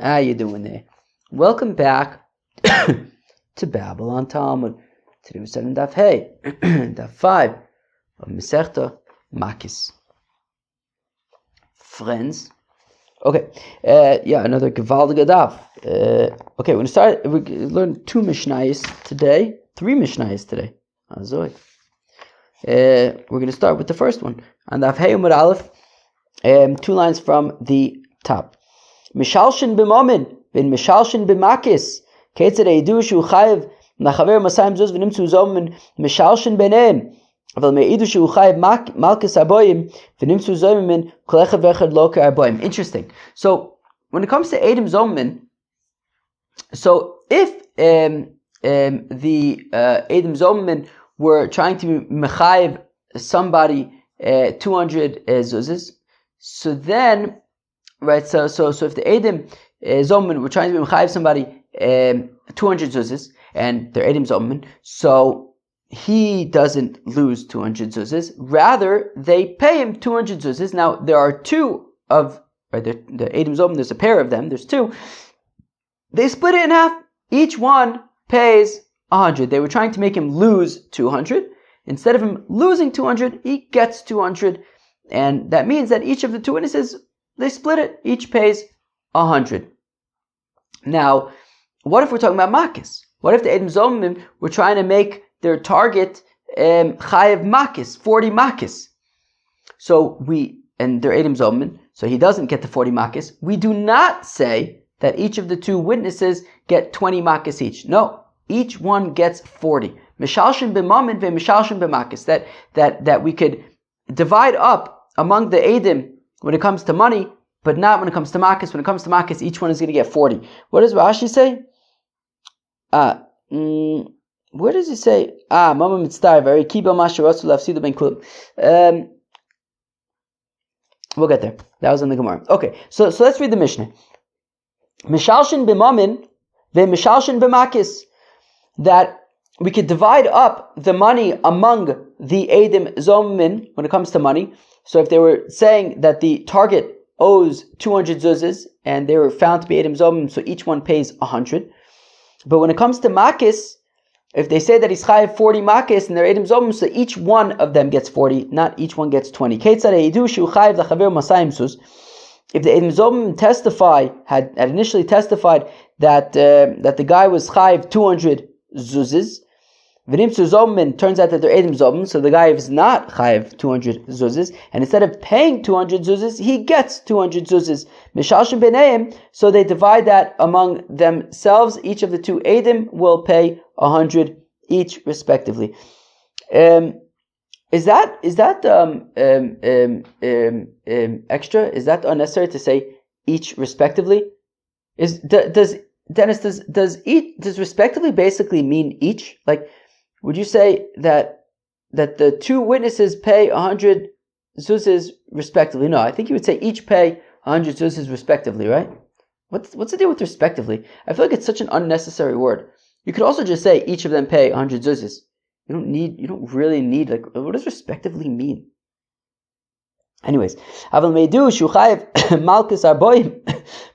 How you doing there? Welcome back to Babylon Talmud. Today we're studying Daf Hey, Daf 5 of Masechta Makos. Friends. Okay, another Gewaldige Daf. Okay, we're going to learn 2 Mishnayos today, 3 Mishnayos today. Azoi. We're going to start with the first one. On Daf Hey Umar Aleph, 2 lines from the top. Mishalshin b'momin, bin mishalshin b'makis. Ketzad eidu shu chayev nachaver masayim zuz v'nimtzu zomin mishalshin b'neim. Aval meidu shu chayev malkis arboim v'nimtzu zomin kolecha v'echad loka arboim. Interesting. So when it comes to Edom Zomin, so if the Edom Zomin were trying to mechayev somebody 200 zuzes, so then. Right, so if the Edom Zomin were trying to mechayev somebody 200 zuzes, and they're Edom Zomin, so he doesn't lose 200 zuzes. Rather, they pay him 200 zuzes. Now there are 2 of the Edom Zomin. There's a pair of them. There's 2. They split it in half. Each one pays 100. They were trying to make him lose 200. Instead of him losing 200, he gets 200, and that means that each of the 2 witnesses, they split it. Each pays 100. Now, what if we're talking about Makos? What if the Edom Zomim were trying to make their target Chayev Makos, 40 Makos? And they're Edom Zomim, so he doesn't get the 40 Makos. We do not say that each of the 2 witnesses get 20 Makos each. No, each one gets 40. Mishalshin b'mamin ve'mishalshin b'makos. That we could divide up among the Edom when it comes to money, but not when it comes to Makos. When it comes to Makos, each one is going to get 40. What does Rashi say? Where does he say? Mama mitzvah, very kiba masharasu lafsidu ben klub. We'll get there. That was in the Gemara. Okay, so let's read the Mishnah. Mishalshin b'mamin ve'mishalshin b'makos. That we could divide up the money among the Edom Zomin when it comes to money. So if they were saying that the target owes 200 zuzes and they were found to be Edom Zomim, so each one pays 100. But when it comes to Makos, if they say that he's chayev 40 Makos and they're Edom Zomim, so each one of them gets 40, not each one gets 20. If the Edom Zomim had initially testified that the guy was chayev 200 zuzes, V'nimtzu zomin, turns out that they're Edom Zomim, so the guy is not chayev 200 zuzes, and instead of paying 200 zuzes, he gets 200 zuzes. Mishalshin b'neim, so they divide that among themselves. Each of the 2 Edom will pay 100 each, respectively. Is that extra? Is that unnecessary to say each respectively? Does respectively basically mean each? Like, would you say that the 2 witnesses pay 100 zuzes respectively? No, I think you would say each pay 100 zuzes respectively, right? What's the deal with respectively? I feel like it's such an unnecessary word. You could also just say each of them pay 100 zuzes. You don't really need, like, what does respectively mean? Anyways, aval meidu shu chayev malkis arboim.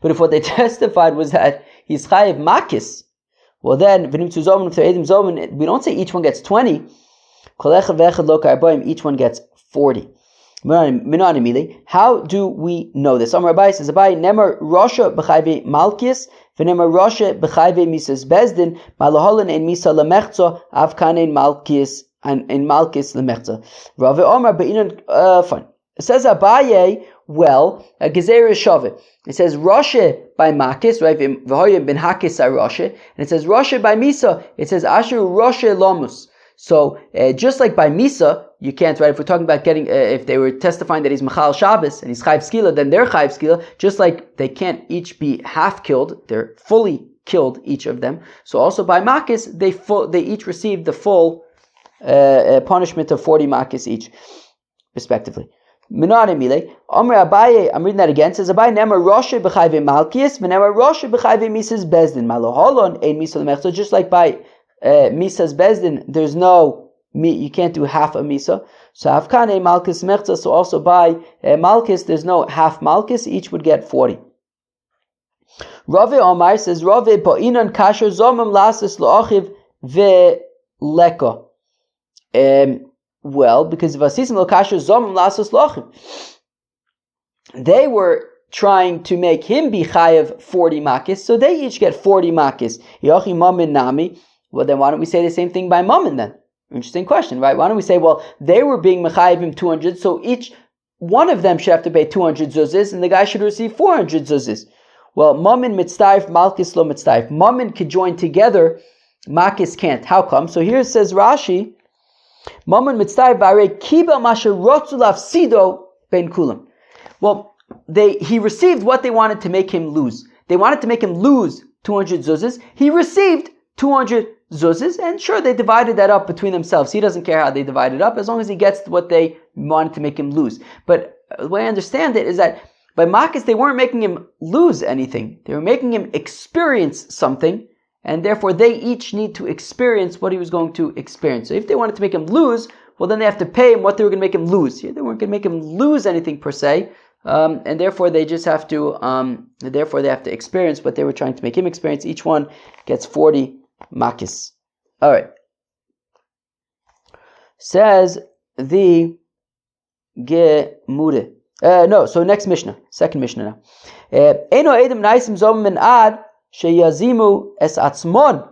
But if what they testified was that he's chayev makis, well then, v'nimtzu zomin, if they're Edom Zomin, we don't say each one gets 20. Kolecha v'echad loka arboim, each one gets 40. How do we know this? Amar Abai says, Abai, nemar rosha b'chayve malkis, v'nemar rosha b'chayve misas bezdin, malaholan en misa lemechza, avkan en malkis lemechza. Rave Omar be'inan, fine. It says Abaye, well, a gezer shove. It says Roshe by Makos, right? V'hoyim ben Hakis are Roshe, and it says Roshe by Misa. It says Asher Roshe Lomus. So just like by Misa, you can't, right? If we're talking about getting, if they were testifying that he's Machal Shabbos and he's Chayiv Skila, then they're Chayiv Skila. Just like they can't each be half killed, they're fully killed, each of them. So also by Makos, they each receive the full punishment of 40 Makos each, respectively. I'm reading that again. It says Abai nemar roshe b'chayve malkias v'nemar roshe b'chayve misas bezdin maloholon ein misa lemechza. Just like by misas bezdin, there's no you can't do half a misa. So afkan ein malkis mechza. So also by malkis, there's no half malkis. Each would get 40. Rave Omar says, Rave Ba'inan Kasher Zomim Lasas Lo'achiv Ve'leko. Well, because Vasisim Lokasher Zomim Lasas Lo'achiv. They were trying to make him be chayav 40 makis, so they each get 40 makis. Yochi mamin nami. Well, then why don't we say the same thing by mamin then? Interesting question, right? Why don't we say, well, they were being mechayiv him 200, so each one of them should have to pay 200 zuzis, and the guy should receive 400 zuzis. Well, mamin mitztaif, malkis lo mitztaif. Mamin could join together, makis can't. How come? So here it says Rashi, mamin mitztaif b'arei kibel masher rotzu lafsido ben kulam. Well, he received what they wanted to make him lose. They wanted to make him lose 200 zuzes. He received 200 zuzes, and sure, they divided that up between themselves. He doesn't care how they divide it up, as long as he gets what they wanted to make him lose. But the way I understand it is that by Makos, they weren't making him lose anything. They were making him experience something, and therefore they each need to experience what he was going to experience. So if they wanted to make him lose, well, then they have to pay him what they were going to make him lose. Here, they weren't going to make him lose anything per se. And therefore they just have to experience what they were trying to make him experience. Each one gets 40 makis. Alright. Says the Gemure. So next Mishnah. Second Mishnah now. Eino edem naisim zom min ad sheyazimu es atzmon.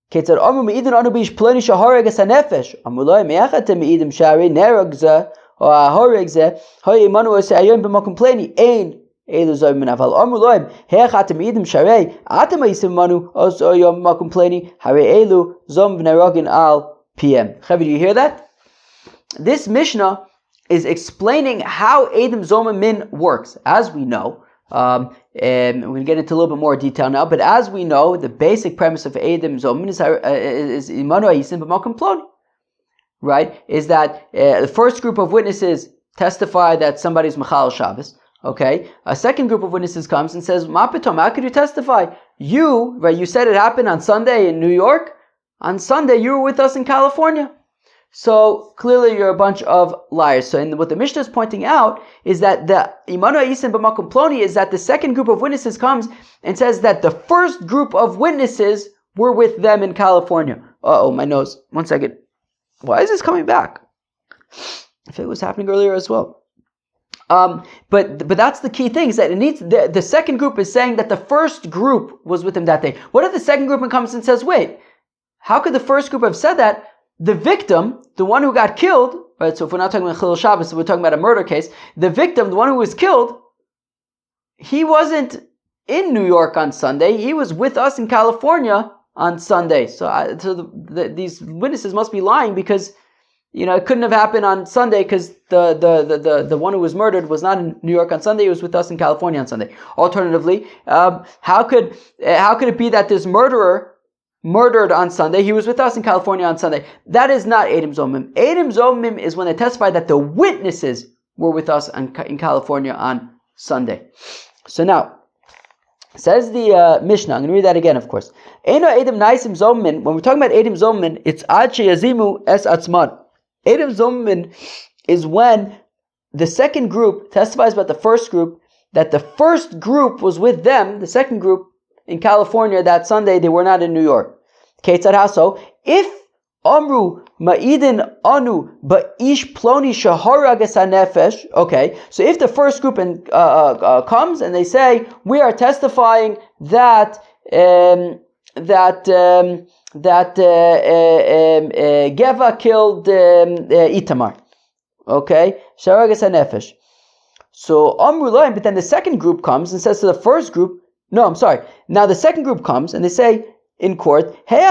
Ketzar amu meidin anu bish ploni shahoreg es hanefesh. Amuloi me'achate meidin shari neragza. Or ahorigze hoye manu se ayom b'makompleni ein elu zayim min aval amru loim hechatem idim sharei atem isim manu os ayom b'makompleni hare elu zom v'nerogin al pm. Chavi, do you hear that? This Mishnah is explaining how Edom Zoma Min works. As we know, and we're going to get into a little bit more detail now, but as we know, the basic premise of Edom Zoma Min is imanu isim b'makomploni. Right, is that the first group of witnesses testify that somebody's Machal Shabbos. Okay, a second group of witnesses comes and says, "Ma pitom, how could you testify? You said it happened on Sunday in New York. On Sunday, you were with us in California. So clearly, you're a bunch of liars." So, what the Mishnah is pointing out is that the Imanu Yisim b'makom ploni is that the second group of witnesses comes and says that the first group of witnesses were with them in California. Oh, my nose. 1 second. Why is this coming back? I feel it was happening earlier as well. But that's the key thing, is that it needs the second group is saying that the first group was with him that day. What if the second group comes and says, wait, how could the first group have said that? The victim, the one who got killed, right? So if we're not talking about Chilul Shabbos, so we're talking about a murder case. The victim, the one who was killed, he wasn't in New York on Sunday. He was with us in California on Sunday. So these witnesses must be lying, because it couldn't have happened on Sunday, because the one who was murdered was not in New York on Sunday. He was with us in California on Sunday. Alternatively, how could it be that this murderer murdered on Sunday? He was with us in California on Sunday. That is not Edom Zomim. Edom Zomim is when they testify that the witnesses were with us in California on Sunday. So now, says the Mishnah, I'm going to read that again, of course. Eino Edom Naisim Zomim, when we're talking about Edom Zomim, it's Ad Sheyazimu Es Atzman. Edom Zomim is when the second group testifies about the first group, that the first group was with them, the second group, in California that Sunday. They were not in New York. Ketzad Haso, if Amru Ma'idin Anu Ba'ish Ploni Shahara Gesanefesh. Okay, so if the first group comes and they say, we are testifying that Geva killed Itamar. Okay, Shahara Gesanefesh. So Amru Loim, but then the second group comes and says to the first group, no, I'm sorry. Now the second group comes and they say in court, hey,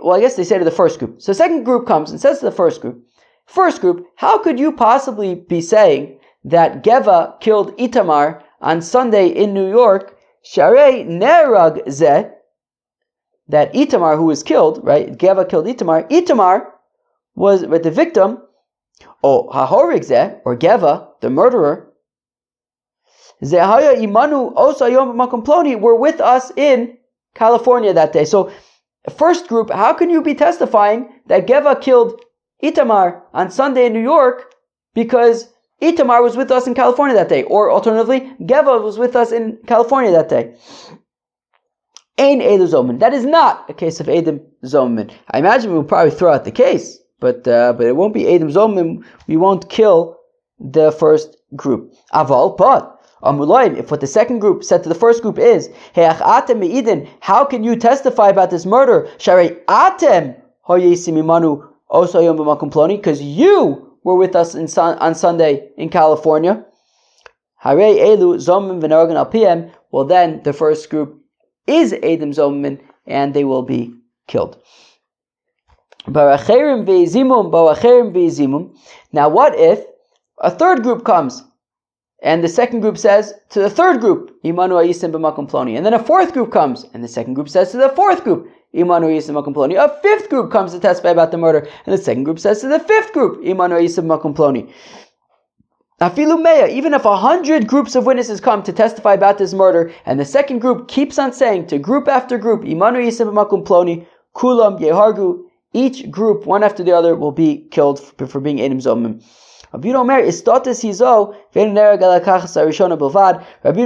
well, I guess they say to the first group. So the second group comes and says to the first group, how could you possibly be saying that Geva killed Itamar on Sunday in New York? Sharei nerag zeh, that Itamar, who was killed, right? Geva killed Itamar. Itamar was with the victim. Oh, hahorig zeh, or Geva, the murderer, Zehaya Imanu Osa Yom Makomploni, were with us in California that day. So, first group, how can you be testifying that Geva killed Itamar on Sunday in New York, because Itamar was with us in California that day. Or alternatively, Geva was with us in California that day. Ein Elu Zomin. That is not a case of Eidim Zomin. I imagine we'll probably throw out the case, but it won't be Eidim Zomin. We won't kill the first group. Aval, but if what the second group said to the first group is, how can you testify about this murder? Because you were with us on Sunday in California. Well, then the first group is Eidim Zomin, and they will be killed. Now, what if a third group comes and the second group says to the third group, Imanu Ayisim b'makom ploni, and then a fourth group comes and the second group says to the fourth group, Imanu Ayisim b'makom ploni. A fifth group comes to testify about the murder, and the second group says to the fifth group, Imanu Ayisim b'makom ploni. Afilu meya, even if 100 groups of witnesses come to testify about this murder, and the second group keeps on saying to group after group, Imanu Ayisim b'makom ploni, kulam yehargu, each group, one after the other, will be killed for being Eidim Zomim. Rabbi Yehuda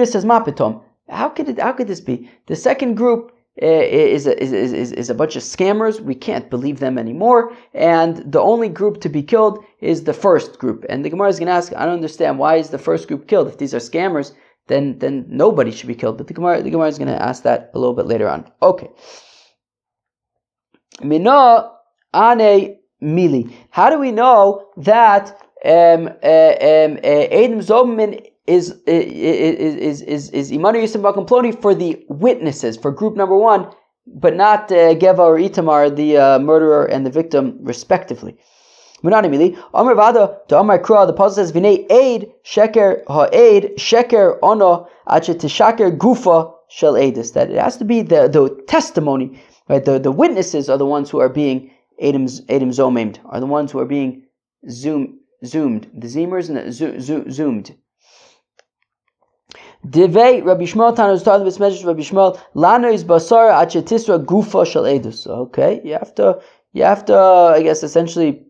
says, "Mapitom." How could this be? The second group is a bunch of scammers. We can't believe them anymore. And the only group to be killed is the first group. And the Gemara is going to ask, I don't understand, why is the first group killed? If these are scammers, then nobody should be killed. But the Gemara is going to ask that a little bit later on. Okay. Mina ane mili. How do we know that Eidim Zomin is Imanu Yisem Bakum Ploni for the witnesses, for group number one, but not Geva or Itamar, the murderer and the victim, respectively. Amar Vada to Amar Kra, the Pasuk says, Vinei Eid Sheker Ha'Eid Sheker Ono Ache Tishaker Gufa Shel Eidis. That it has to be the testimony, right? The witnesses are the ones who are being Eidim Zomimed, are the ones who are being zoomed. The Zimers and the zoomed. Divei Rabbi Shmuel Tanu started with message Rabbi Shmuel Lano is basar achetisra gufa shel edus. Okay, you have to I guess essentially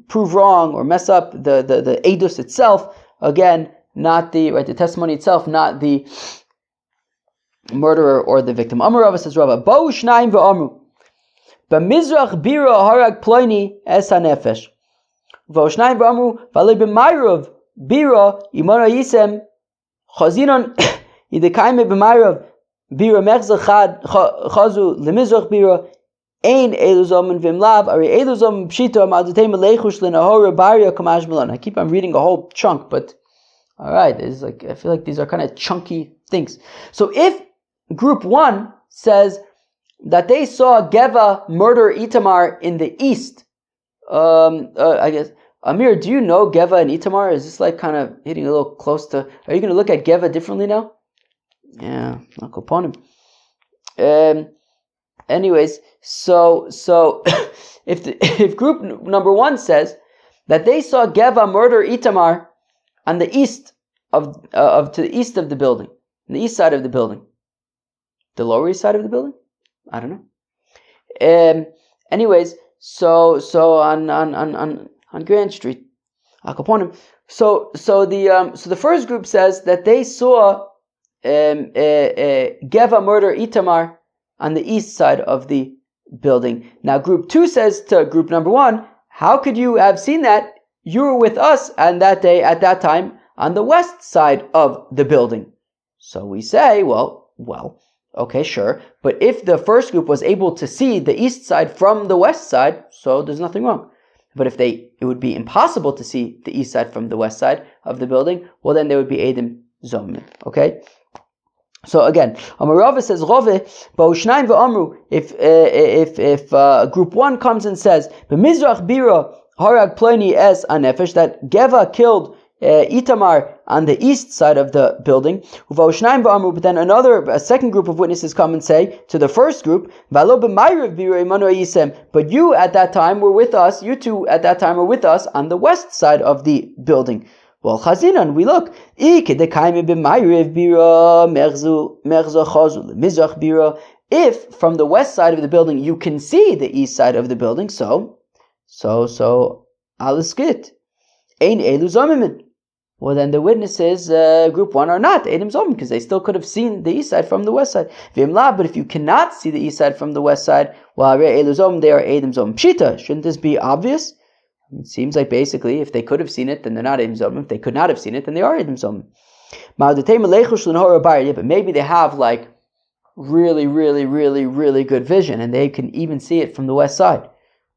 prove wrong or mess up the edus itself. Again, not the testimony itself, not the murderer or the victim. Amar Rava says Rava Bo Shnaim ve'Amru B'mizrach bira harag ploini es hanefesh. V'oshnayim v'amru v'alei b'mayrav bira imara yisem chazinon yidekayme b'mayrav bira mechza chad chazu lemizrach bira ein elu zomen v'imlav ari elu zomen pshito ma'adutem lechush lenahora baria kamash melon. I keep on reading a whole chunk, but all right, it's like I feel like these are kind of chunky things. So if group one says that they saw Geva murder Itamar in the east, I guess, Amir, do you know Geva and Itamar? Is this like kind of hitting a little close to... Are you going to look at Geva differently now? Yeah, I'll go upon him. Anyways, so if group number one says that they saw Geva murder Itamar on the east to the east of the building, on the east side of the building, the lower east side of the building, I don't know. Anyways, so on Grand Street, Al Caponim. So the first group says that they saw Geva murder Itamar on the east side of the building. Now group two says to group number one, how could you have seen that? You were with us on that day, at that time, on the west side of the building. So we say, well, okay, sure. But if the first group was able to see the east side from the west side, so there's nothing wrong. But if it would be impossible to see the east side from the west side of the building, well then they would be Eidim Zomin. Okay? So again, Amarava says, Rove, Ba'ushnaim ve'amru, if group one comes and says, B'mizrach bira harag ploni es anefesh, that Geva killed Itamar on the east side of the building, but then a second group of witnesses come and say to the first group, but you at that time were with us, you two at that time were with us on the west side of the building. Well, chazinan, we look, if from the west side of the building you can see the east side of the building, so aliskit, ein elu zamimin. well then the witnesses, group 1, are not Eidim Zomim, because they still could have seen the east side from the west side. But if you cannot see the east side from the west side, well, they are Eidim Zomim. Pshita, shouldn't this be obvious? It seems like basically, if they could have seen it, then they're not Eidim Zomim. If they could not have seen it, then they are Eidim Zomim. But maybe they have like really, really, really, really good vision, and they can even see it from the west side.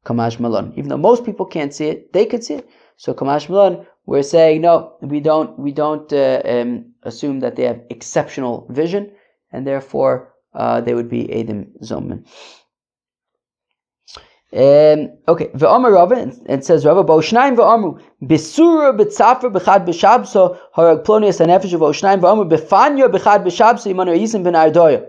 Kamash Malon. Even though most people can't see it, they could see it. So Kamash Malon, we're saying no, we don't assume that they have exceptional vision, and therefore they would be Eidim Zomim. Okay, Ve'amar Rava, and says Rava, Ba'oshnaim ve'amru, Besura b'tzafra b'chad b'shabso, harag plonius hanefesh ve'oshnaim ve'amru, B'fanya b'chad b'shabso, imanu yisim ben ardoya.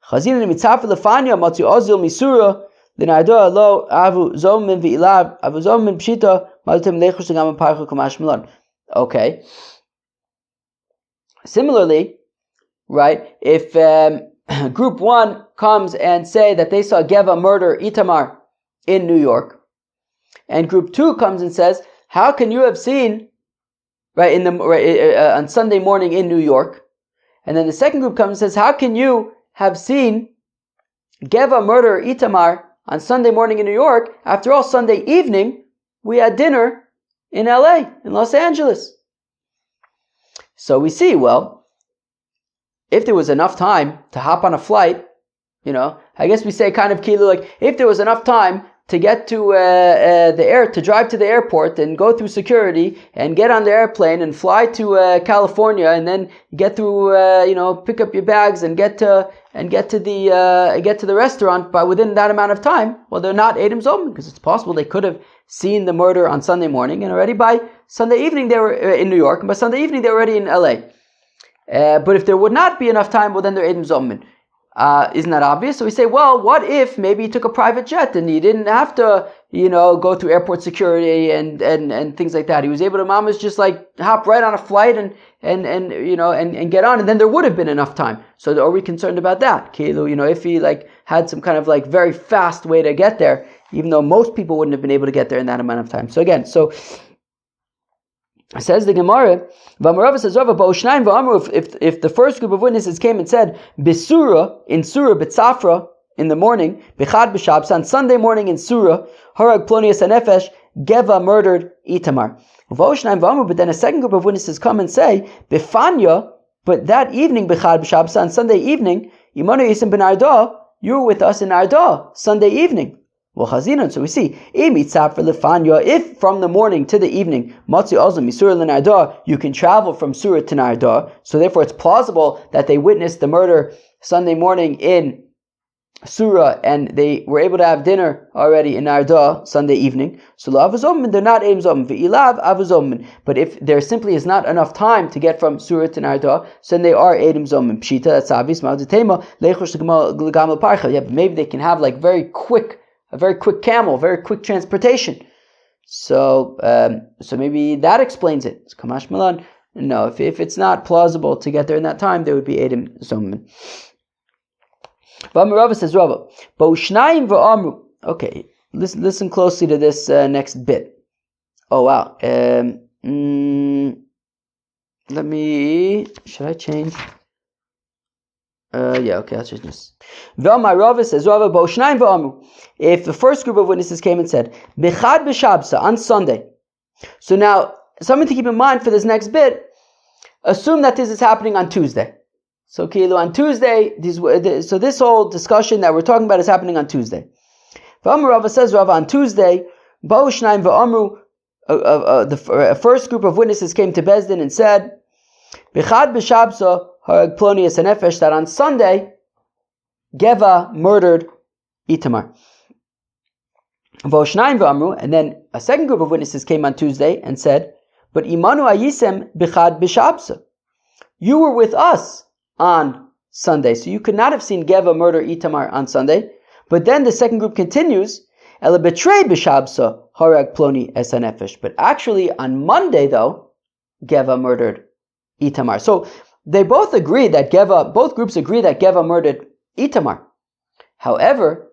Chazina mitzafra l'fanya, matzi ozil misura, l'nardoya lo avu zomin ve'ilav, avu zomin pshita, malutem lechush l'gam parchu kamash malon. Okay. Similarly, right, if group 1 comes and say that they saw Geva murder Itamar in New York, and group 2 comes and says, how can you have seen on Sunday morning in New York? And then the second group comes and says, how can you have seen Geva murder Itamar on Sunday morning in New York? After all, Sunday evening we had dinner in LA, in Los Angeles. So we see, well, if there was enough time to hop on a flight, I guess we say kind of kilu, like if there was enough time to get to to drive to the airport and go through security and get on the airplane and fly to California and then get through, pick up your bags and get to the restaurant by within that amount of time. Well, they're not Eidim Zomim, because it's possible they could have seen the murder on Sunday morning, and already by Sunday evening they were in New York, and by Sunday evening they were already in LA. But if there would not be enough time, well then they're Eidim Zomim. Isn't that obvious? So we say, well, what if maybe he took a private jet and he didn't have to, go through airport security and things like that. He was able to mama's just like hop right on a flight and get on, and then there would have been enough time. So are we concerned about that? If he like had some kind of like very fast way to get there, even though most people wouldn't have been able to get there in that amount of time. So again, says the Gemara, V'amarava says, if the first group of witnesses came and said, Besura, in Surah, B'tzafra, in the morning, B'chad B'shabs, on Sunday morning in Surah, Harag Plonius Hanefesh, Geva murdered Itamar. But then a second group of witnesses come and say, B'fanya, but that evening, B'chad B'shabs, on Sunday evening, Imanu Yisim ben Arda, you were with us in Arda, Sunday evening. Well, Chazinon, so we see, if from the morning to the evening, you can travel from Surah to Narda, so therefore it's plausible that they witnessed the murder Sunday morning in Surah, and they were able to have dinner already in Narda Sunday evening. So they're not Eidim Zomim. But if there simply is not enough time to get from Surah to Narda, so then they are Eidim Zomim. Pshita, that's obvious. Yeah, but maybe they can have like a very quick camel, very quick transportation. So maybe that explains it. It's Kamash Malan. No, if it's not plausible to get there in that time, there would be Eidim Zomim. Rava says, Rava, Ba'ushnayim v'amru. Okay, listen closely to this next bit. Oh wow. Should I change? Okay, I'll change this. V'amar Rava says, Rava, Ba'ushnayim v'amru. If the first group of witnesses came and said, B'chad b'shabsa, on Sunday. So now, something to keep in mind for this next bit, assume that this is happening on Tuesday. So on Tuesday, so this whole discussion that we're talking about is happening on Tuesday. V'amar Rava says, Rava, on Tuesday, Ba'ushnayim v'amru, the first group of witnesses came to Bezdin and said, B'chad b'shabsa, harag plonius hanefesh, that on Sunday, Geva murdered Itamar. V'oshnayim v'amru, and then a second group of witnesses came on Tuesday and said, but imanu ayisem b'chad b'shabsa. You were with us on Sunday, so you could not have seen Geva murder Itamar on Sunday. But then the second group continues, Ela betrei b'shabsa harag ploni es hanefesh. But actually on Monday though, Geva murdered Itamar. So they both agree that both groups agree that Geva murdered Itamar. However,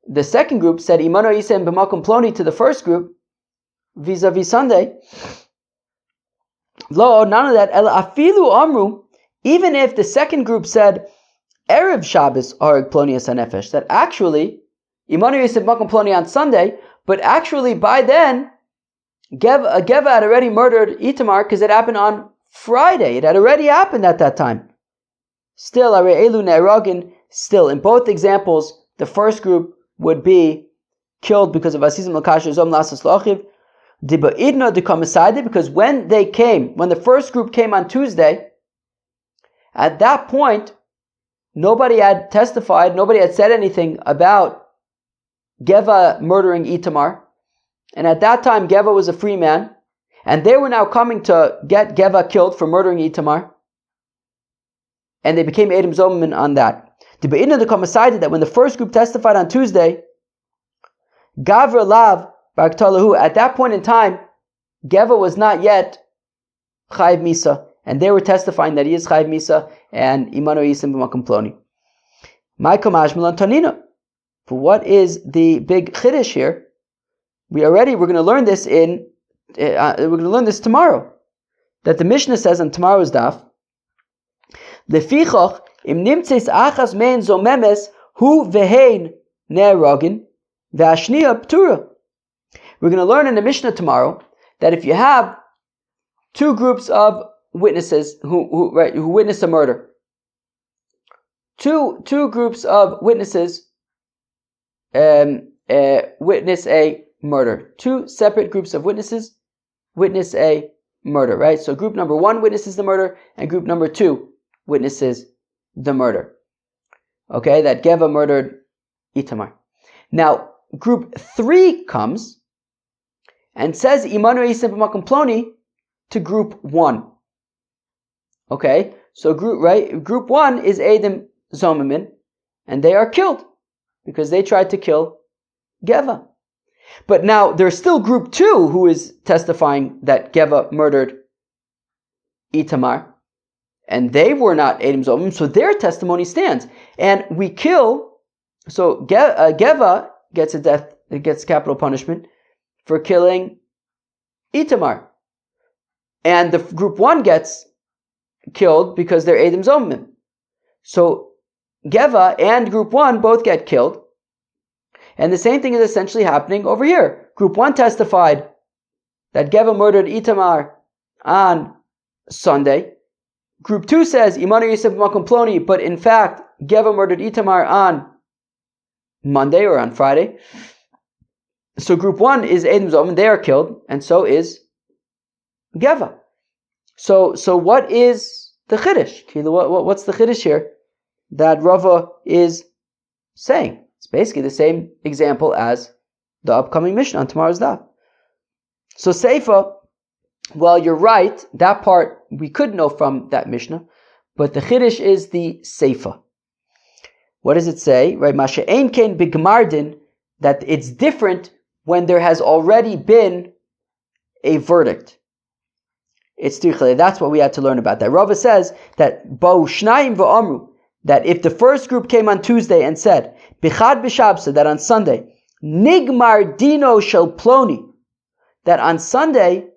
the second group said Imano Yisem b'makom ploni to the first group vis-a-vis Sunday. Lo, none of that. El afilu amru, even if the second group said Erev Shabbos harag ploni as hanefesh, that actually Imanu Yisef Makom Ploni on Sunday, but actually by then Geva had already murdered Itamar because it happened on Friday. It had already happened at that time. Still, Elu Ne'eragin, still, in both examples, the first group would be killed because of Asizim Lakash Zom Lasas Lachiv. Diba Idna de Kamasaide, because when the first group came on Tuesday, at that point, nobody had testified, nobody had said anything about Geva murdering Itamar. And at that time, Geva was a free man. And they were now coming to get Geva killed for murdering Itamar. And they became Edom Zoman on that. Diba Idna de Kamasaide, that when the first group testified on Tuesday, Gavra Lav, at that point in time, Geva was not yet Chayiv Misa, and they were testifying that he is Chayiv Misa and Imanu Yisim b'Makom Ploni. Ma'kom Ashmalan Tanina. For what is the big chiddush here? We're going to learn this tomorrow. That the Mishnah says on tomorrow's daf, Lefichach im nimtzes achas mein zomemes hu vehein ne'eragin ve'ashniya ptura. We're going to learn in the Mishnah tomorrow that if you have two groups of witnesses who witness a murder, two groups of witnesses witness a murder. Two separate groups of witnesses witness a murder, right? So group number 1 witnesses the murder, and group number 2 witnesses the murder. Okay, that Geva murdered Itamar. Now, group 3 comes and says Imanu Yisem b'Makom Ploni to group 1. Okay, so group 1 is Edom Zomamin, and they are killed because they tried to kill Geva. But now there's still group 2 who is testifying that Geva murdered Itamar, and they were not Edom Zomim, so their testimony stands. And we kill, so Geva gets capital punishment for killing Itamar. And the group 1 gets killed because they're Edom Zomim. So Geva and group 1 both get killed. And the same thing is essentially happening over here. Group 1 testified that Geva murdered Itamar on Sunday. Group 2 says Imanu Yisef b'Makom Ploni, but in fact Geva murdered Itamar on Monday or on Friday. So group 1 is Edom Zomim, they are killed, and so is Geva. So what is the chiddush? What's the chiddush here that Rava is saying? It's basically the same example as the upcoming Mishnah on tomorrow's daf. So Seifa, well, you're right, that part we could know from that Mishnah, but the chiddush is the Seifa. What does it say? Right, Masha Ein Kein B'Gmardin, that it's different when there has already been a verdict. It's tichale. That's what we had to learn about that. Rava says that Ba'u Shnayim v'Amru, that if the first group came on Tuesday and said Bichad b'Shabsa, that on Sunday Nigmar Dino Shel Ploni, that on Sunday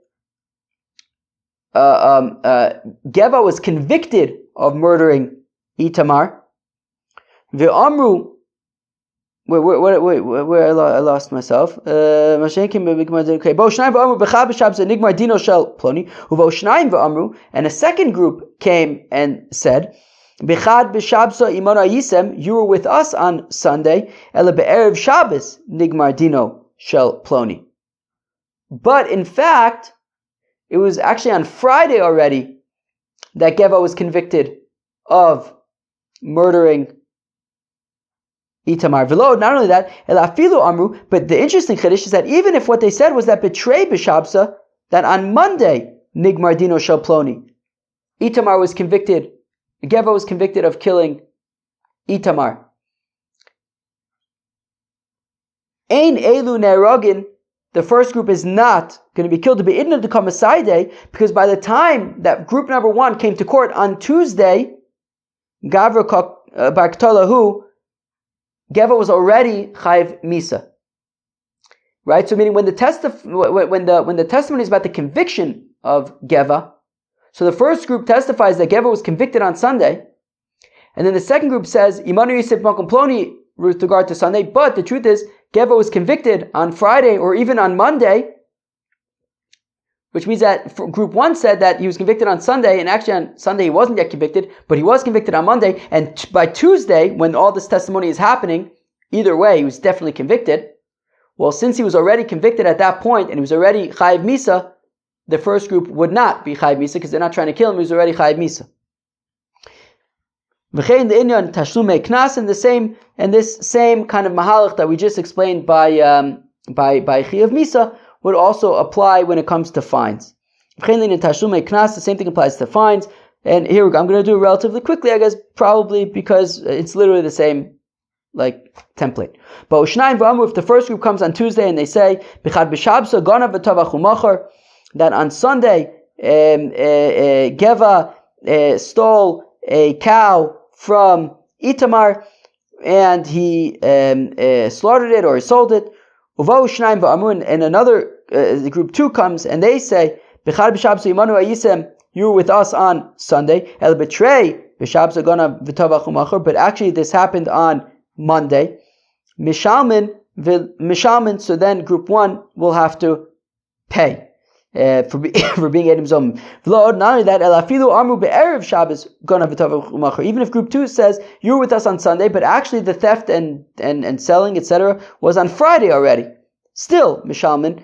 Geva was convicted of murdering Itamar. V'Amru, where I lost myself. And a second group came and said, you were with us on Sunday, but in fact, it was actually on Friday already that Geva was convicted of murdering Itamar. Not only that, but the interesting chiddush is that even if what they said was that betray b'Shabsa, that on Monday, Nigmar Dino Shel Ploni, Itamar was convicted, Geva was convicted of killing Itamar. Ein Elu Ne'eragin, the first group is not going to be killed to be idna to come aside, because by the time that group number 1 came to court on Tuesday, Gavra Baktalahu, Geva was already Chayiv Misa. Right? So meaning when the testimony is about the conviction of Geva, So the first group testifies that Geva was convicted on Sunday, and then the second group says Imanu Yisif Makom Ploni with regard to Sunday, but the truth is Geva was convicted on Friday or even on Monday, which means that group 1 said that he was convicted on Sunday, and actually on Sunday he wasn't yet convicted, but he was convicted on Monday, and by Tuesday, when all this testimony is happening, either way, he was definitely convicted. Well, since he was already convicted at that point, and he was already Chayiv Misa, the first group would not be Chayiv Misa, because they're not trying to kill him, he was already Chayiv Misa. V'chein the inyan tashlumei knas, and this same kind of mahalach that we just explained by Chayiv Misa would also apply when it comes to fines. The same thing applies to fines. And here we go. I'm going to do it relatively quickly, I guess, probably because it's literally the same template. But if the first group comes on Tuesday and they say that on Sunday Geva stole a cow from Itamar and he slaughtered it or he sold it, and another group 2 comes and they say, you were with us on Sunday, but actually this happened on Monday. Mishalmin, so then group 1 will have to pay for being Edom Zom. Not only that, even if group 2 says you were with us on Sunday, but actually the theft and selling, etc., was on Friday already. Still, Mishalmin,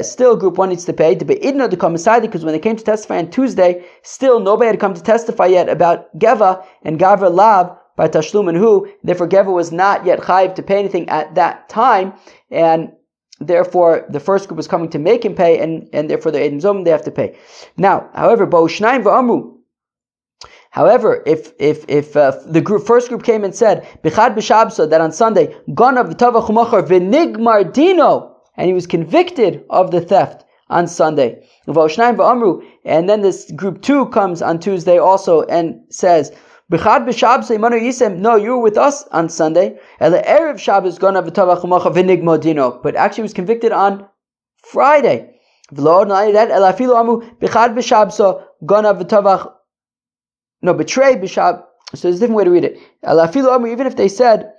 still group 1 needs to pay. Because when they came to testify on Tuesday, still nobody had come to testify yet about Geva and Gavra Lav by Tashlum and Hu. Therefore, Geva was not yet chayiv to pay anything at that time, and therefore the first group was coming to make him pay, and therefore the Edom Zom, they have to pay. Now, however, if the first group came and said Bichad B'Shabsa, that on Sunday Ganav v'Tavach u'Machar v'Nigmar Dino, and he was convicted of the theft on Sunday, and then this group 2 comes on Tuesday also and says no, you were with us on Sunday, but actually he was convicted on Friday. Betray Bishab. So there's a different way to read it. Even if they said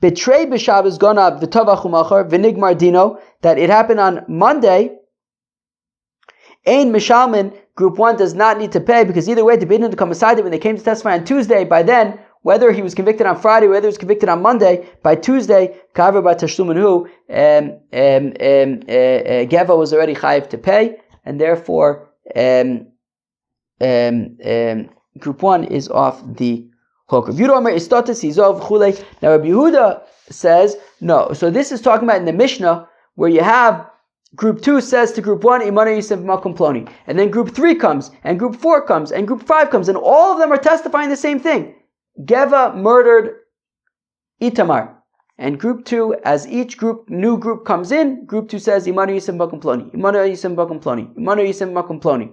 betray Bishab is gonna v'tavach u'machar v'nigmar dino, that it happened on Monday, Ein Mishalmin, group 1 does not need to pay, because either way, the Bidin to come aside when they came to testify on Tuesday, by then, whether he was convicted on Friday, whether he was convicted on Monday, by Tuesday, Kaver by Tashlum and Hu, Geva was already chayiv to pay, and therefore, group 1 is off the hook. Now Rabbi Yehuda says, no. So this is talking about in the Mishnah, where you have group 2 says to group 1, Imanu Yisef Makom Ploni. And then group 3 comes, and group 4 comes, and group 5 comes, and all of them are testifying the same thing. Geva murdered Itamar. And group 2, as each new group comes in, group 2 says, Imanu Yisef Makom Ploni, Imanu Yisef Makom Ploni, Imanu Yisef Makom Ploni.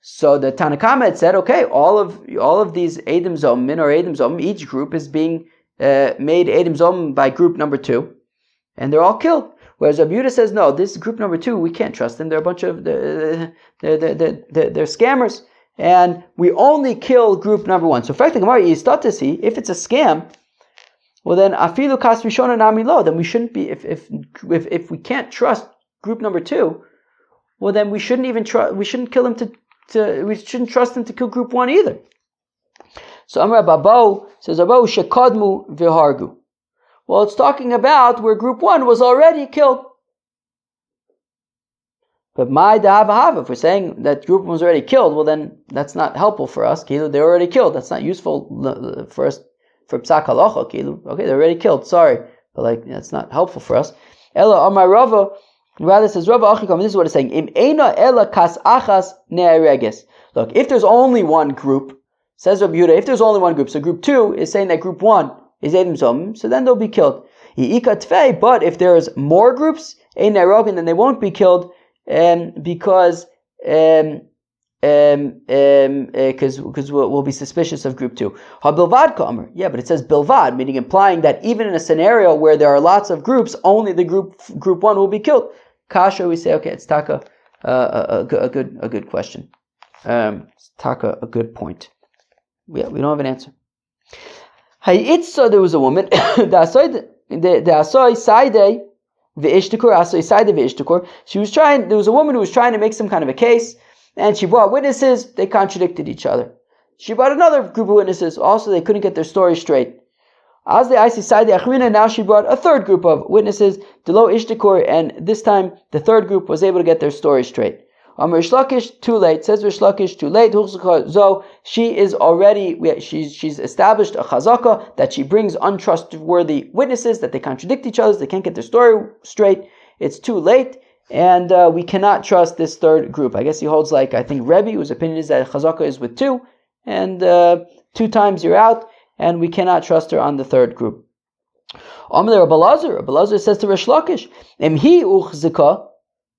So the Tanakama had said, okay, all of these Edom Zomim or Edom Zomim, each group is being made Edom Zomim by group number 2, and they're all killed. Whereas Rabbi Yehuda says, no, this group number 2, we can't trust them. They're a bunch of, they're scammers. And we only kill group number 1. So, in fact, if it's a scam, well then, afilu kas rishona nami lo, then we shouldn't be, if we can't trust group number 2, well then we shouldn't even we shouldn't kill him we shouldn't trust him to kill group 1 either. So, Amar Babo says, Abo shekadmu v'hargu. Well, it's talking about where group 1 was already killed. But my dahava, if we're saying that group 1 was already killed, well then that's not helpful for us. They're already killed. That's not useful for us for psak halacha. Okay, they're already killed. Sorry, but that's not helpful for us. Ella Amar Rava, rather says Rava Achikam. This is what it's saying. Im eina ella kas achas ne'areges. Look, if there's only one group, says Rabbi Yehuda, if there's only one group, so group 2 is saying that group 1 is Edom Zomim, so then they'll be killed. But if there's more groups, then they won't be killed, because we'll be suspicious of group 2. Ha-bilvad ka'amr. Yeah, but it says bilvad, meaning implying that even in a scenario where there are lots of groups, only the group 1 will be killed. Kasha, we say, okay, it's taka, a good question. Taka, a good point. We don't have an answer. Hayitza, there was a woman. She was trying. There was a woman who was trying to make some kind of a case, and she brought witnesses. They contradicted each other. She brought another group of witnesses. Also, they couldn't get their story straight. As the Icy side the Achrina, now she brought a third group of witnesses, Delo Ishtikor, and this time the third group was able to get their story straight. Rish Lakish, too late. Says Rish Lakish, too late. Zo, she is already, she's established a chazaka that she brings untrustworthy witnesses, that they contradict each other, they can't get their story straight. It's too late, and we cannot trust this third group. I guess he holds like, I think Rebbe, whose opinion is that chazaka is with two, and 2 times you're out, and we cannot trust her on the third group. Rabbi Lazar says to Rish Lakish, Emhi uchzika.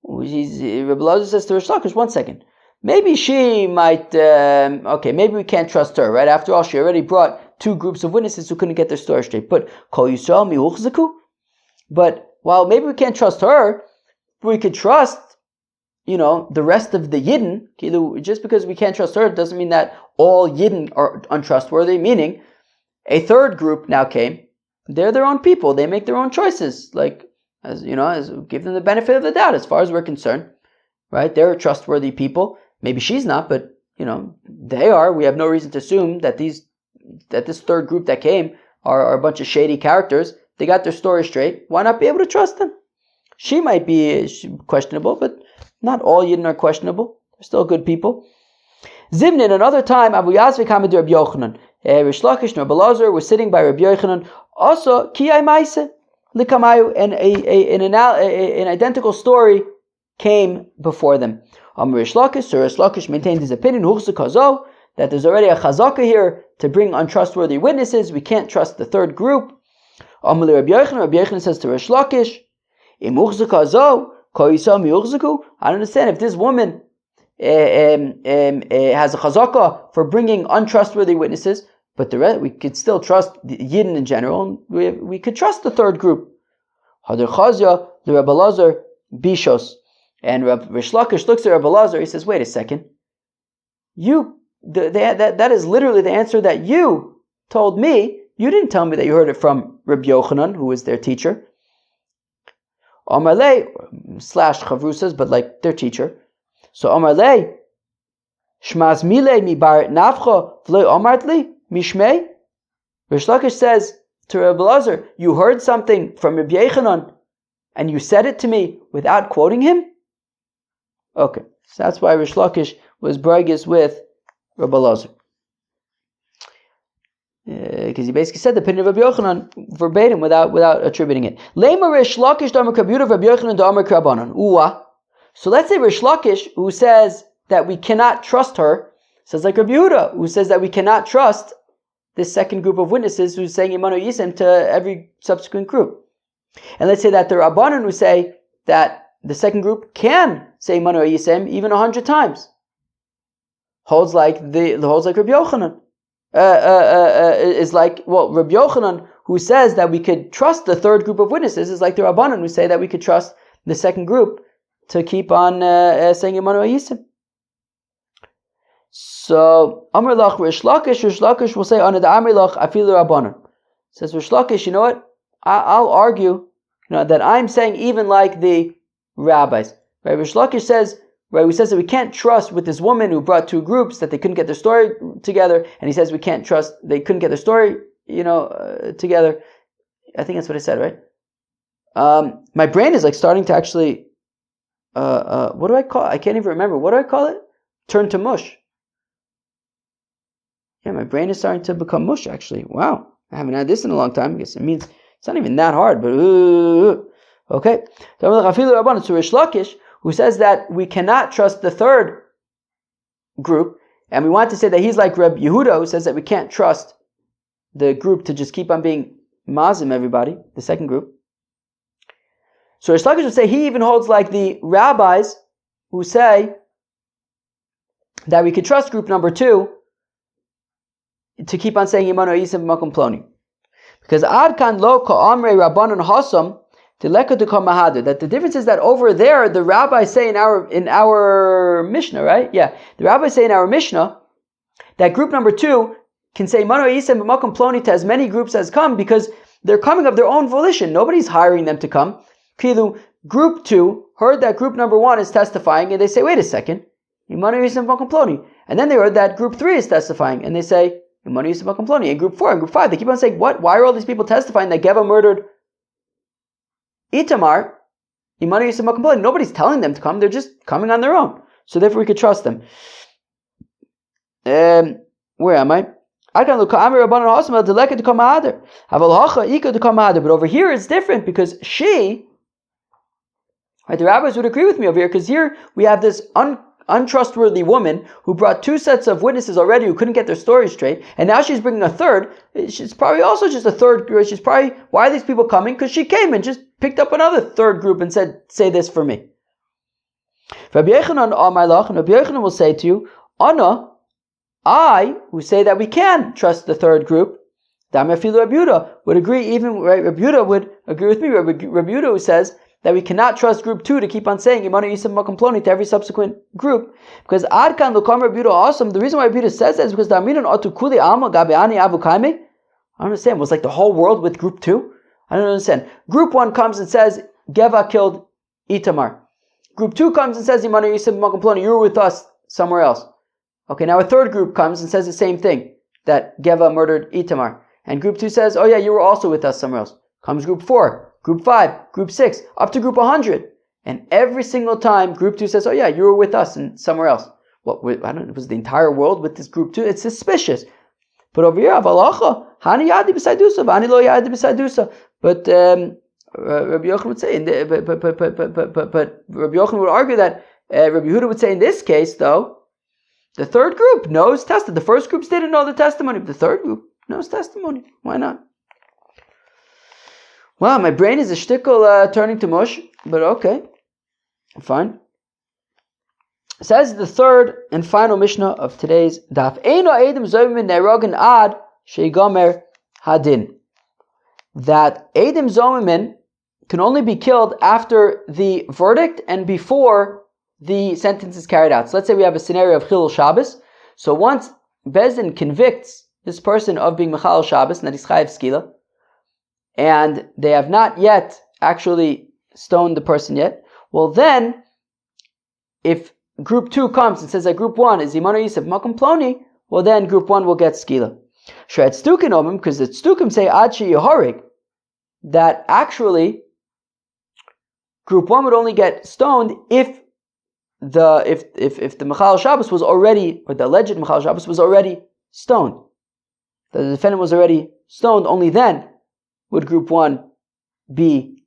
Rabbi Lazar says to Rish Lakish, 1 second. Maybe she might, maybe we can't trust her, right? After all, she already brought 2 groups of witnesses who couldn't get their story straight. But Kol Yisrael mi uchziku. But while maybe we can't trust her, we could trust, the rest of the Yidden. Just because we can't trust her doesn't mean that all Yidden are untrustworthy, meaning a third group now came. They're their own people. They make their own choices. Like, as give them the benefit of the doubt as far as we're concerned, right? They're trustworthy people. Maybe she's not, but they are. We have no reason to assume that this third group that came are a bunch of shady characters. They got their story straight. Why not be able to trust them? She might be questionable, but not all Yidden are questionable. They're still good people. Zimnin, another time, Abu Yazvik Hamid Rabbi Yochanan, Rish Lakish and Rabbi Lazar were sitting by Rabbi Yochanan. Also, Kiyai Maise Likamayu, and an identical story came before them. Rish Lakish maintained his opinion that there's already a chazaka here to bring untrustworthy witnesses. We can't trust the third group. Rabbi Yochanan says to Rish Lakish, I don't understand if this woman has a chazaka for bringing untrustworthy witnesses, but the rest, we could still trust the Yidden in general. We could trust the third group. Hadar Chazia, the Rabbi Lazar, Bishos. And Rish Lakish looks at Rabbi Lazar, he says, wait a second. That is literally the answer that you told me. You didn't tell me that you heard it from Rabbi Yochanan, who was their teacher. Amarle / Chavrusas, but like their teacher. So Amarle, Shmaz Mile mi bar nafcha v'lo amartli mishmei. Rish Lakish says to Rabbi Lazar, you heard something from Rabbi Yochanan, and you said it to me without quoting him? Okay, so that's why Rish Lakish was braggis with Rabbi Lazar. Because he basically said the opinion of Rabbi Yochanan verbatim without attributing it. Lema Rish Lakish d'amar Rabbi Yochanan d'amar Rabbanan. So let's say Rish Lakish, who says that we cannot trust her, says like Rabbi Yehuda, who says that we cannot trust this second group of witnesses who's saying Imanu Yisem to every subsequent group. And let's say that the Rabbanan who say that the second group can say Imanu Yisem even 100 times. Holds like Rabbi Yochanan. Is like, Rabbi Yochanan, who says that we could trust the third group of witnesses, is like the Rabbanan who say that we could trust the second group to keep on saying Imanu Yisim. So, Amr Lach Rish Lakish will say, Anad Amr Lach Afil Rabbanan. Says Rish Lakish, you know what? I'll argue, that I'm saying even like the rabbis. Right? Rish Lakish says, right, he says that we can't trust with this woman who brought 2 groups that they couldn't get their story together, and he says we can't trust, they couldn't get their story, together. I think that's what he said, right? My brain is like starting to actually, what do I call it? I can't even remember. What do I call it? Turn to mush. Yeah, my brain is starting to become mush, actually. Wow. I haven't had this in a long time. I guess it means it's not even that hard, but, okay. So Rish Lakish, who says that we cannot trust the third group, and we want to say that he's like Reb Yehuda, who says that we can't trust the group to just keep on being mazim everybody, the second group. So Rish Lakish would say he even holds like the rabbis who say that we could trust group number 2 to keep on saying Imanu Yisem Makom Ploni. Because Ad Kan Lo Ka Amrei Rabbanon Hasam That the difference is that over there, the rabbis say in our Mishnah, right? Yeah, the rabbis say in our Mishnah that group number 2 can say Mano Yisem b'makom ploni to as many groups as come because they're coming of their own volition. Nobody's hiring them to come. Kilu, group 2 heard that group number 1 is testifying, and they say, wait a second, Mano Yisem b'makom ploni. And then they heard that group 3 is testifying, and they say, Mano Yisem b'makom ploni. And group 4 and group 5, they keep on saying, what? Why are all these people testifying that Geva murdered Itamar? Mano Yisem b'makom ploni. Nobody's telling them to come; they're just coming on their own. So therefore, we could trust them. Where am I? But over here it's different because the rabbis would agree with me over here because here we have this untrustworthy woman who brought 2 sets of witnesses already who couldn't get their story straight, and now she's bringing a third. She's probably also just a third group. She's probably, why are these people coming? Because she came and just picked up another third group and said, say this for me. Rabbi Yochanan will say to you, Anna, I, who say that we can trust the third group, Rabbi Yehuda would agree, even right, Rabbi Yehuda would agree with me. Rabbi Yehuda who says that we cannot trust group 2 to keep on saying Imanu Yisem Makom Ploni to every subsequent group, because Adkan Lokam Rabbi Yehuda awesome. The reason why Rabbi Yehuda says that is because Daminon Otu Kuli Alma Gabeani Avu Kaime. I don't understand. Was like the whole world with group 2? I don't understand. Group 1 comes and says Geva killed Itamar. Group 2 comes and says Imanu Yisem Makom Ploni, you were with us somewhere else. Okay, now a third group comes and says the same thing, that Geva murdered Itamar. And group 2 says, oh yeah, you were also with us somewhere else. Comes group 4, group 5, group 6, up to group 100. And every single time group 2 says, oh yeah, you were with us and somewhere else. What, I don't know, was the entire world with this group 2? It's suspicious. But over here, Avalacha, Hani Yadi B'Saidusa, Vani Lo Yadi B'Saidusa. But Rabbi Yochanan would say, but Rabbi Yochanan would argue that Rabbi Yehuda would say in this case, though, the third group knows testimony. The first groups didn't know the testimony, but the third group knows testimony. Why not? Well, my brain is a shtickle turning to mush, but okay, fine. Says the third and final Mishnah of today's daf. Eino edim zomimin nerogen ad sheigomer hadin. That edim zomimin can only be killed after the verdict and before the sentence is carried out. So let's say we have a scenario of Chilul Shabbos. So once Bezdin convicts this person of being Mechalel Shabbos, and that he's Chayav Skila, and they have not yet actually stoned the person yet, well then, if group 2 comes and says that group 1 is Imanu Yisef Makom Ploni, well then group 1 will get Skila. Shred Stukim Omim, because the Stukim say Ad Sheyahorig, that actually group 1 would only get stoned if the Mechalel Shabbos was already, or the alleged Mechalel Shabbos was already stoned. The defendant was already stoned, only then would group 1 be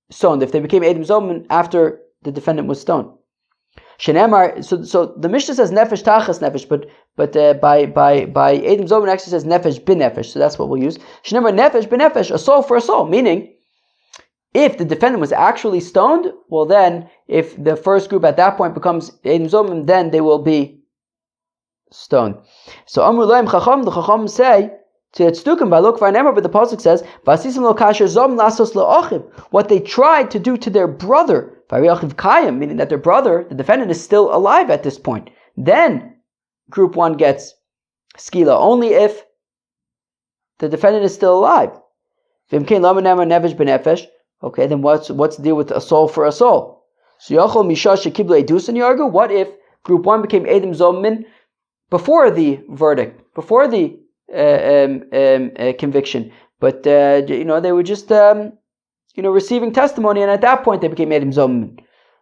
stoned, if they became Eidim Zomin after the defendant was stoned. Shenemar, so the Mishnah says Nefesh Tachas Nefesh, but by Eidim Zomin actually says Nefesh Bin Nefesh, so that's what we'll use. Shenemar Nefesh Bin Nefesh, a soul for a soul, meaning if the defendant was actually stoned, well then, if the first group at that point becomes Eidim Zomim, then they will be stoned. So Amru Laim Chacham, the Chacham say, to Tzdukim by Lok Varnemer, but the Pasuk says, Vasisim lo kasher zom lasos lo ochim. What they tried to do to their brother, Variachiv Kayim, meaning that their brother, the defendant, is still alive at this point. Then group 1 gets Skila, only if the defendant is still alive. Vimkein Lama Nemer Nefesh B'Nefesh. Okay, then what's the deal with a soul for a soul? So Yachol Misha Shekibla Edusin Yargu. What if group 1 became Eidim Zomin before the verdict, before the conviction, but they were just receiving testimony, and at that point they became Eidim Zomin.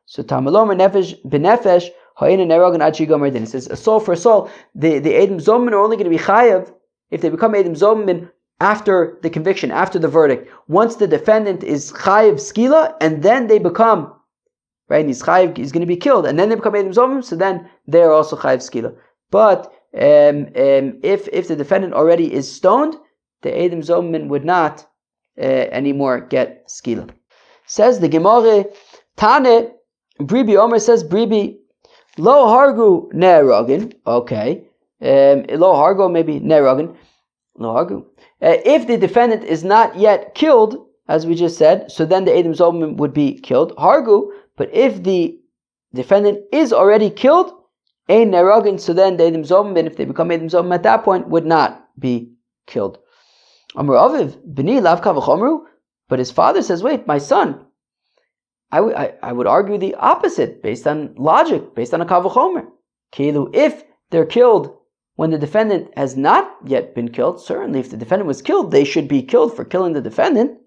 So Tamalomer Nefesh B'Nefesh Ha'ina Nerogan Ad Shegomer Din. It says a soul for a soul. The Eidim Zomin are only going to be Chayav if they become Eidim Zomin after the conviction, after the verdict. Once the defendant is Chayiv Skila, and then they become, right, he's Chayiv, he's going to be killed, and then they become Eidim Zomim, so then they are also Chayiv Skila. But if the defendant already is stoned, the Eidim Zomim would not anymore get Skila. Says the Gemara, Tane, Bribi Omer says, Bribi, Lo Hargu Nerogin, okay, Lo Hargo maybe Nerogin, Lo Hargu. If the defendant is not yet killed, as we just said, so then the Edom Zomim would be killed. Hargu, but if the defendant is already killed, Ein Neragin, so then the Edom Zomim, if they become Edom Zomim at that point, would not be killed. Amar Aviv, B'ni lav kavachomru, but his father says, wait, my son, I would argue the opposite, based on logic, based on a kavachomer. Kilu, if they're killed when the defendant has not yet been killed, certainly if the defendant was killed, they should be killed for killing the defendant.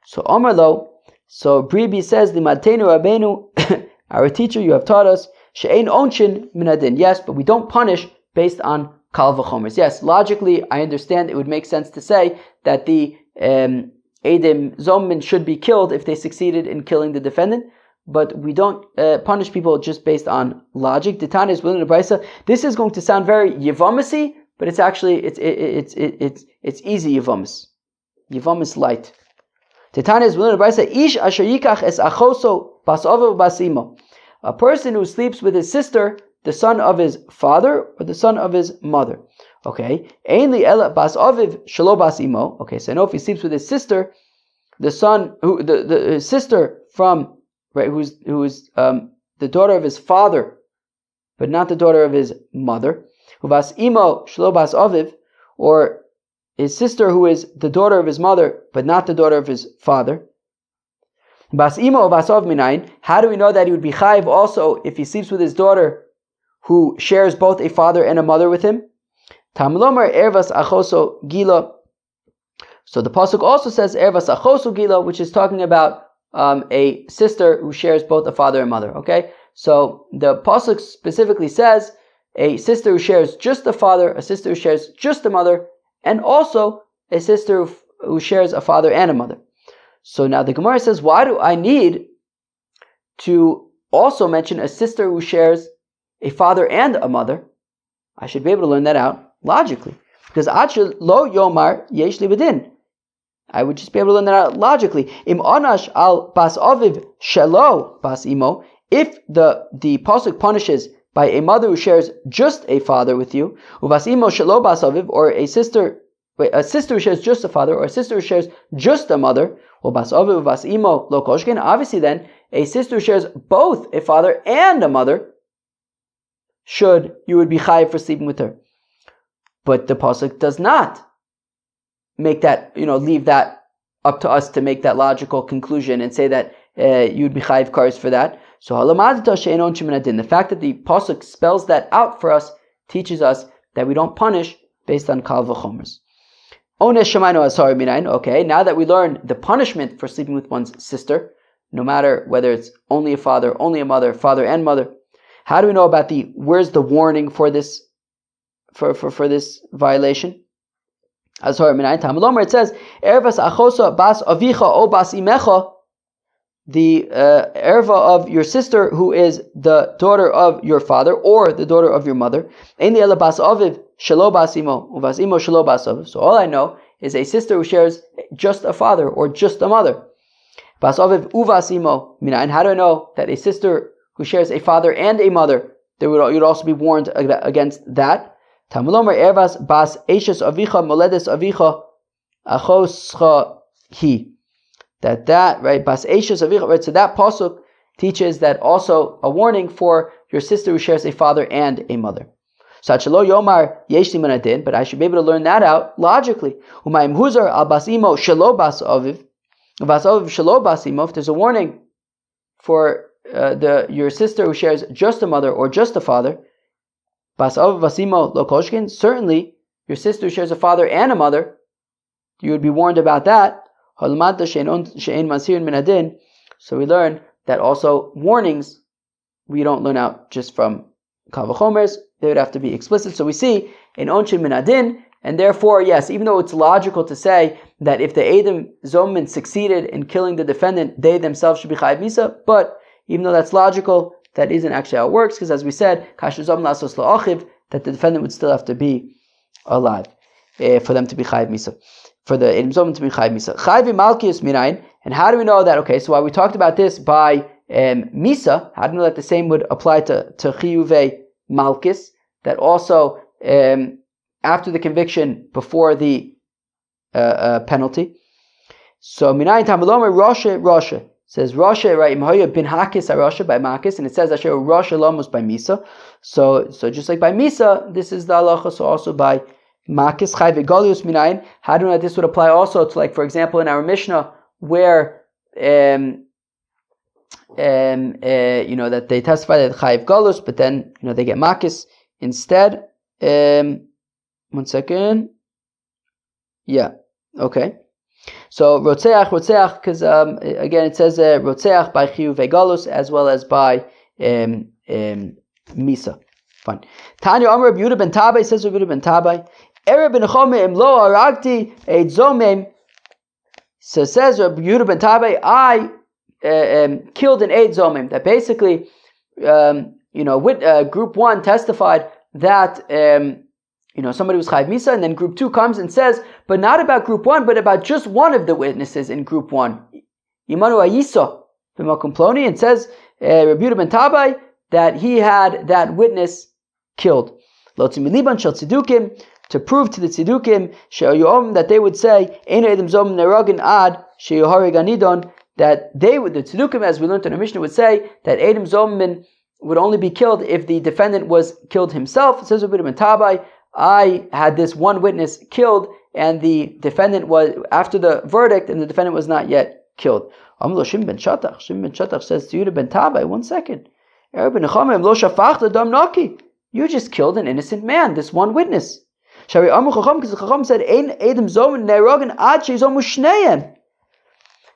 So Amar lo, so Bribi says, Limatenu Rabbeinu, our teacher, you have taught us, she'ein onshin minadin. Yes, but we don't punish based on kal v'chomers. Yes, logically, I understand it would make sense to say that the Edom Zomim should be killed if they succeeded in killing the defendant, but we don't punish people just based on logic. Ditana is willing to brisa. This is going to sound very Yevamasi, but it's actually it's easy Yevamis. Yevamis light. Ditana is willing to brisa. Ish asher yikach es achoso bas avo bas imo. A person who sleeps with his sister, the son of his father or the son of his mother. Okay. Ainli ela bas aviv shelo bas imo. Okay, so I know if he sleeps with his sister, the son who the sister from right who's the daughter of his father, but not the daughter of his mother. Who bas imo shelo bas aviv, or his sister who is the daughter of his mother, but not the daughter of his father. Bas imo or bas av minayin. How do we know that he would be chayiv also if he sleeps with his daughter who shares both a father and a mother with him? Tamlomar ervas achoso gila. So the pasuk also says ervas achoso gila, which is talking about a sister who shares both a father and mother. Okay, so the pasuk specifically says a sister who shares just a father, a sister who shares just a mother, and also a sister who shares a father and a mother. So now the Gemara says, why do I need to also mention a sister who shares a father and a mother? I should be able to learn that out logically. Because Achel lo yomar yesh li bedin. I would just be able to learn that out logically. Im onash al bas aviv shelo bas imo. If the pasuk punishes by a mother who shares just a father with you, uvas imo shelo bas aviv, or a sister who shares just a father, or a sister who shares just a mother, well, bas aviv bas imo lo koshken. Obviously, then a sister who shares both a father and a mother, you would be chayiv for sleeping with her. But the pasuk does not make that, leave that up to us to make that logical conclusion and say that you'd be chayiv kars for that. So the fact that the pasuk spells that out for us teaches us that we don't punish based on kal v'chomers. Okay, now that we learn the punishment for sleeping with one's sister, no matter whether it's only a father, only a mother, father and mother, how do we know about where's the warning for this for this violation? It says, Ervas achosa bas avicha o bas imecha, the erva of your sister who is the daughter of your father or the daughter of your mother. Ein ela bas aviv shelo bas imo uvas imo shelo bas aviv. So all I know is a sister who shares just a father or just a mother. Bas aviv uvas imo minayin. How do I know that a sister who shares a father and a mother, you'd also be warned against that? Tamulomer ervas bas eishes avicha moledes avicha achoscha hi. That right, bas eishes avicha, right? So that pasuk teaches that also a warning for your sister who shares a father and a mother. So achelo yomar yesh li minadin, but I should be able to learn that out logically. Umayim huzar al bas imo shelo bas aviv, bas aviv shelo bas imo. If there's a warning for your sister who shares just a mother or just a father, bas aviv bas imo lo koshkin, certainly your sister who shares a father and a mother, you would be warned about that. So we learn that also warnings we don't learn out just from kal v'chomers, they would have to be explicit. So we see in onshin minadin, and therefore, yes, even though it's logical to say that if the Edom Zomim succeeded in killing the defendant, they themselves should be chayiv misa, but even though that's logical, that isn't actually how it works, because as we said, kasher zom lasos la'achiv, that the defendant would still have to be alive for them to be chayiv misa, for the Edom Zomim to be chayiv misa. Chayiv malkius minayin, and how do we know that? Okay, so while we talked about this by misa, how do we know that the same would apply to chiyuve malkis, that also after the conviction, before the penalty? So Minayin Tamaloma Rasha says Rasha, right? Imhoya bin Hakis Rasha by Makos, and it says Asher Rasha Lamos by Misa. So just like by Misa, this is the halacha. So also by Makos Chai V'Golius Minayin. How do we know that this would apply also to, like, for example, in our Mishnah where that they testify that Chayiv Galus, but then they get Makos instead. 1 second. Yeah. Okay. So Rotzeach, because again it says Rotzeach by Chiyuv Galus as well as by Misa. Fine. Tanya Amar Rabbi Yehuda ben Tabai, says Rabbi Yehuda ben Tabai, Erev ben Chome Imlo Aragti Eid Zomem. So says Rabbi Yehuda ben Tabai, I killed an Eid Zomem. That basically, group 1 testified that somebody was Chayiv Misa, and then group 2 comes and says, but not about group 1, but about just one of the witnesses in group 1. Yimanu Ayiso b'makom ploni, and says Rabbi Yehuda ben Tabai that he had that witness killed. Lotzi miliban shel tzedukim, to prove to the tzedukim that they would say Ein Edom Zomim Neragin Ad Sheyoharig Anidon, that the tzedukim, as we learned in the Mishnah, would say that Edom Zomim would only be killed if the defendant was killed himself. It says Rabbi Yehuda ben Tabai, I had this one witness killed, and the defendant was, after the verdict, and the defendant was not yet killed. Amlo Shimon ben Shatach. Shimon ben Shatach says to Yehuda ben Tabai, 1 second. You just killed an innocent man, this one witness. Because the Chacham said,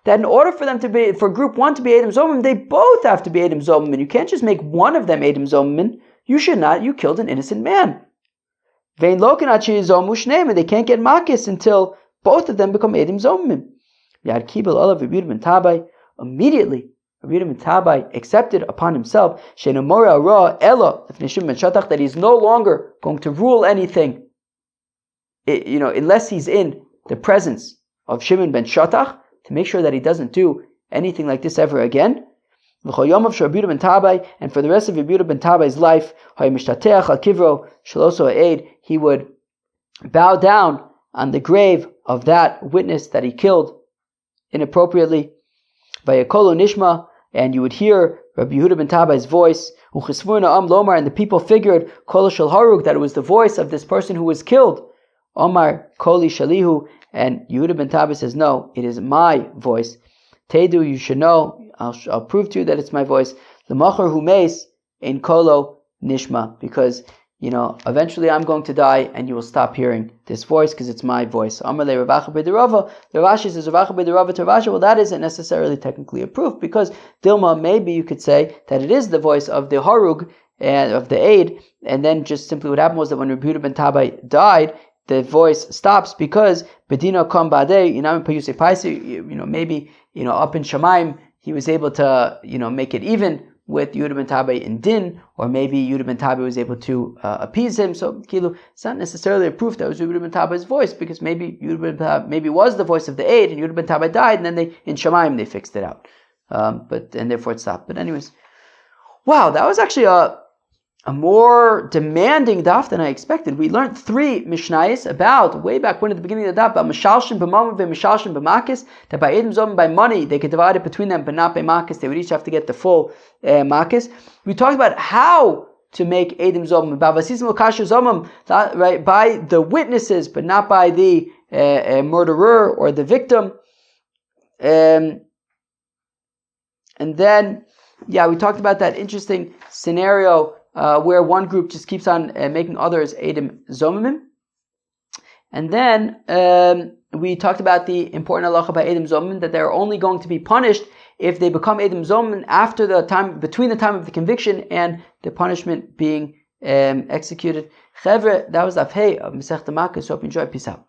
that in order for them to be, for group 1 to be Edom Zomim, they both have to be Edom Zomim. You can't just make one of them Edom Zomim. You should not. You killed an innocent man. And they can't get Makos until both of them become Edom Zomim. Immediately, Rabbi Yehuda ben Tabai accepted upon himself that he's no longer going to rule anything, unless he's in the presence of Shimon ben Shatach, to make sure that he doesn't do anything like this ever again. And for the rest of Rabbi Yehuda ben Tabai's life, he would bow down on the grave of that witness that he killed inappropriately. And you would hear Rabbi Yehuda ben Tabai's voice, and the people figured that it was the voice of this person who was killed. Omar Koli Shalihu, and Yehuda ben Tabai says, no, it is my voice. Tedu, you should know, I'll prove to you that it's my voice. L'machar hu meis ein kolo nishma, because eventually I'm going to die, and you will stop hearing this voice because it's my voice. Amar le Rav Acha b'derava. Rav Ashi says Rav Acha b'derava to Rav Ashi. Well, that isn't necessarily technically a proof, because Dilma, maybe you could say that it is the voice of the harug and of the aid, and then just simply what happened was that when Rabbi Yehuda ben Tabai died, the voice stops because bedina kam badei inam payusei paisi. Maybe up in Shemaim he was able to make it even with Yehuda ben Tabai in din, or maybe Yehuda ben Tabai was able to appease him. So it's not necessarily a proof that it was Yehuda ben Tabai's voice, because maybe Yehuda ben Tabai maybe was the voice of the aid, and Yehuda ben Tabai died, and then in Shemaim they fixed it out. And therefore it stopped. But anyways, wow, that was actually a more demanding daf than I expected. We learned 3 mishnayos about, way back when at the beginning of the daf, about mishalshin b'mamim v'mishalshin b'makos, that by Edom Zomim, by money, they could divide it between them, but not by Makos. They would each have to get the full Makos. We talked about how to make Edom Zomim, right, by the witnesses, but not by the murderer or the victim. And then, we talked about that interesting scenario where one group just keeps on making others Edom Zomimim. And then we talked about the important halacha by Edom Zomimim, that they're only going to be punished if they become Edom Zomimim after the time, between the time of the conviction and the punishment being executed. Chevre, that was Daf Hey of Masechta Makos. Hope you enjoy. Peace out.